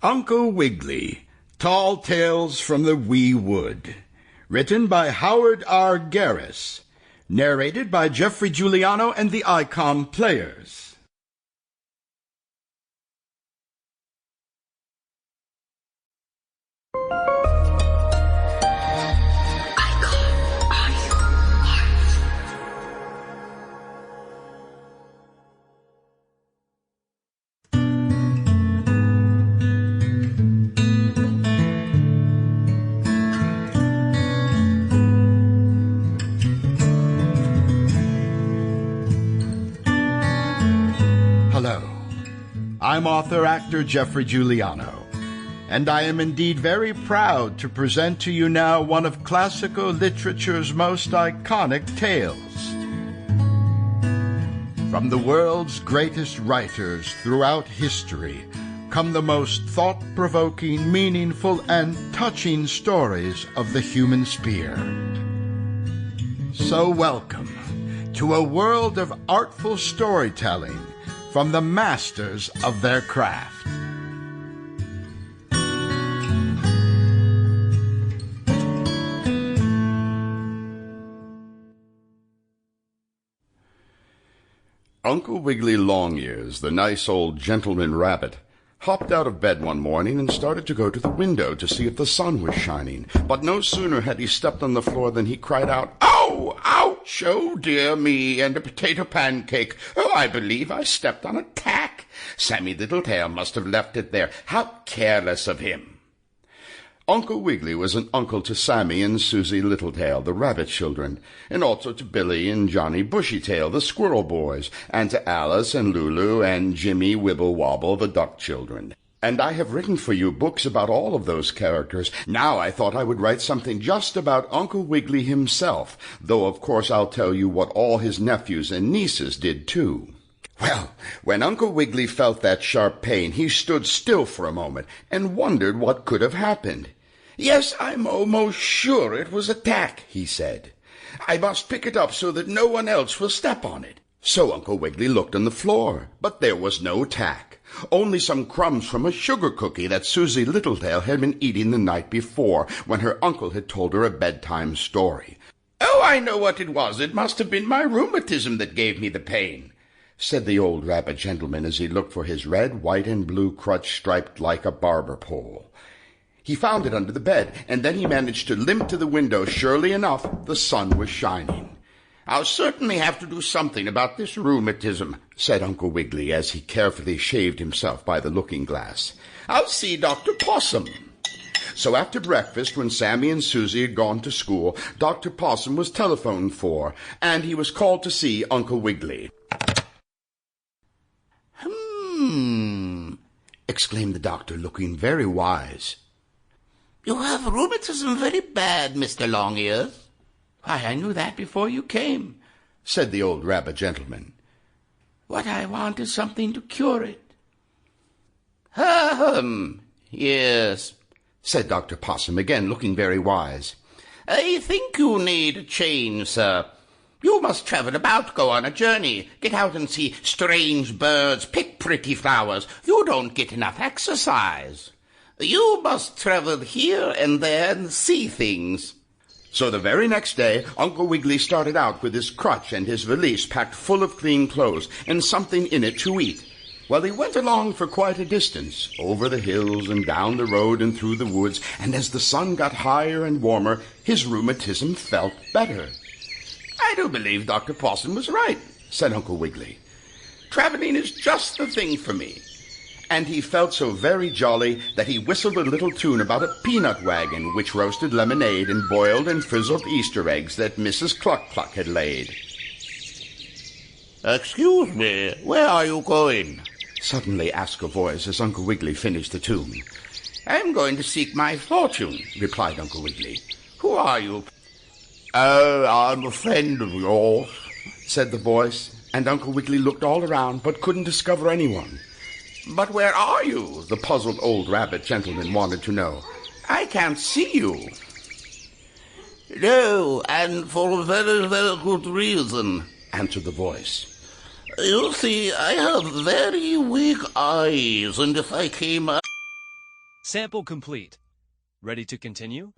Uncle Wiggily, Tall Tales from the Wee Wood. Written by Howard R. Garis. Narrated by Geoffrey, Giuliano, and the Icon Players. Hello, I'm author-actor Geoffrey Giuliano, and I am indeed very proud to present to you now one of classical literature's most iconic tales. From the world's greatest writers throughout history come the most thought-provoking, meaningful, and touching stories of the human spear. So welcome to a world of artful storytelling from the masters of their craft. Uncle Wiggily Longears, the nice old gentleman rabbit, hopped out of bed one morning and started to go to the window to see if the sun was shining. But no sooner had he stepped on the floor than he cried out, "Ow! Ouch! Oh, dear me, and a potato pancake! Oh, I believe I stepped on a tack. Sammie Littletail must have left it there. How careless of him!" Uncle Wiggily was an uncle to Sammie and Susie Littletail, the rabbit children, and also to Billy and Johnny Bushytail, the squirrel boys, and to Alice and Lulu and Jimmie Wibblewobble, the duck children. And I have written for you books about all of those characters. Now I thought I would write something just about Uncle Wiggily himself, though of course I'll tell you what all his nephews and nieces did too. Well, when Uncle Wiggily felt that sharp pain, he stood still for a moment and wondered what could have happened. "Yes, I'm almost sure it was a tack," he said. "I must pick it up so that no one else will step on it." So Uncle Wiggily looked on the floor, but there was no tack, only some crumbs from a sugar cookie that Susie Littletail had been eating the night before when her uncle had told her a bedtime story. "Oh, I know what it was. It must have been my rheumatism that gave me the pain," said the old rabbit gentleman as he looked for his red, white, and blue crutch striped like a barber pole. He found it under the bed, and then he managed to limp to the window. Surely enough, the sun was shining. "I'll certainly have to do something about this rheumatism," said Uncle Wiggily as he carefully shaved himself by the looking-glass. "I'll see Dr. Possum." So after breakfast, when Sammie and Susie had gone to school, Dr. Possum was telephoned for, and he was called to see Uncle Wiggily. Exclaimed the doctor, looking very wise. "You have rheumatism very bad, Mr. Longears." "Why, I knew that before you came," said the old rabbit gentleman. "What I want is something to cure it." Yes," said Dr. Possum, again looking very wise. "I think you need a change, sir. You must travel about, go on a journey, get out and see strange birds, pick pretty flowers. You don't get enough exercise. You must travel here and there and see things." So the very next day, Uncle Wiggily started out with his crutch and his valise packed full of clean clothes and something in it to eat. Well, he went along for quite a distance, over the hills and down the road and through the woods, and as the sun got higher and warmer, his rheumatism felt better. "I do believe Dr. Possum was right," said Uncle Wiggily. "Traveling is just the thing for me." And he felt so very jolly that he whistled a little tune about a peanut wagon which roasted lemonade and boiled and frizzled Easter eggs that Mrs. Cluck-Cluck had laid. "Excuse me, where are you going?" suddenly asked a voice as Uncle Wiggily finished the tune. "I'm going to seek my fortune," replied Uncle Wiggily. "Who are you?" "Oh, I'm a friend of yours," said the voice, and Uncle Wiggily looked all around but couldn't discover anyone. "But where are you?" the puzzled old rabbit gentleman wanted to know. "I can't see you." "No, and for a very, very good reason," answered the voice. "You see, I have very weak eyes, and if I came up..." Sample complete. Ready to continue?